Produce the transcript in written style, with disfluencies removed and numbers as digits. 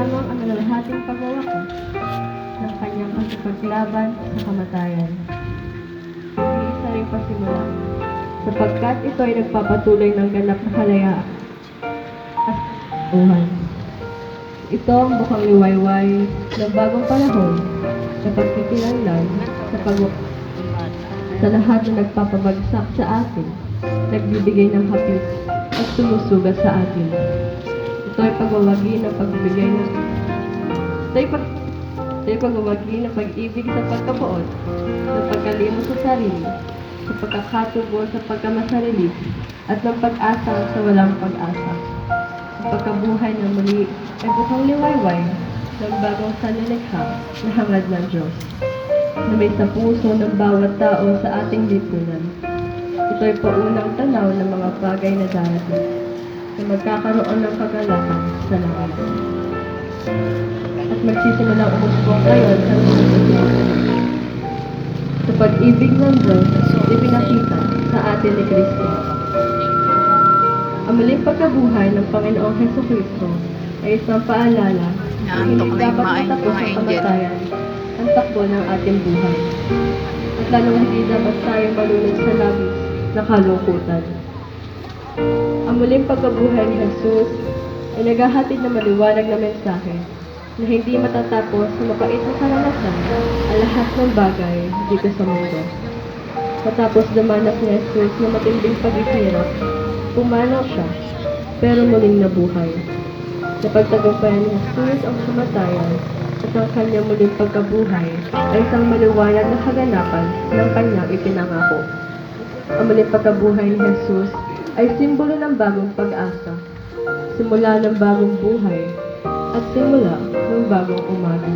lamang ang nalahating pagwawako ng kanyang pagkapaglaban sa kamatayan. Iisa ring pasimula, sapagkat ito ay nagpapatuloy ng ganap na kalayaan at buhay. Ito ang bukang liwayway ng bagong panahon na pagtitinanlan sa lahat na nagpapabagsak sa atin, nagbibigay ng hapis at sumusugat sa atin. Ito ay pagwawagi ng pagbibigay ng pagwawagi ng pag-ibig sa pagkabuot, ng pagkalimot sa sarili, sa pagkakatubo sa pagkamasarili, at ng pag-asa sa walang pag-asa. Ang pagkabuhay ng muli ay bukang liwayway ng bagong sanlilikha na hangad ng Diyos, na may sa puso ng bawat tao sa ating lipunan. Ito ay paunang tanaw ng mga bagay na darating, na magkakaroon ng kagalakan sa langit. At magsisimulang umusbong ngayon sa sa pag-ibig ng Diyos ipinakita sa atin ni Kristo. Ang muling pagkabuhay ng Panginoong Hesukristo ay isang paalala na hindi dapat matapos ang kamatayan ang takbo ng ating buhay. At lalong hindi dapat tayo malunod sa labis na kalungkutan. Ang muling pagkabuhay ni Jesus ay naghahatid ng maliwanag na mensahe na hindi matatapos sa mapait na karanasan ang lahat ng bagay dito sa mundo. Matapos dumanas ni Jesus na matinding paghihirap, pumanaw siya, pero muling nabuhay. Napagtagumpayan ni Jesus ang kamatayan at ang kanyang muling pagkabuhay ay isang maliwanag na kaganapan ng kanyang ipinangako. Ang muling pagkabuhay ni Jesus ay simbolo ng bagong pag-asa, simula ng bagong buhay, at simula ng bagong umaga.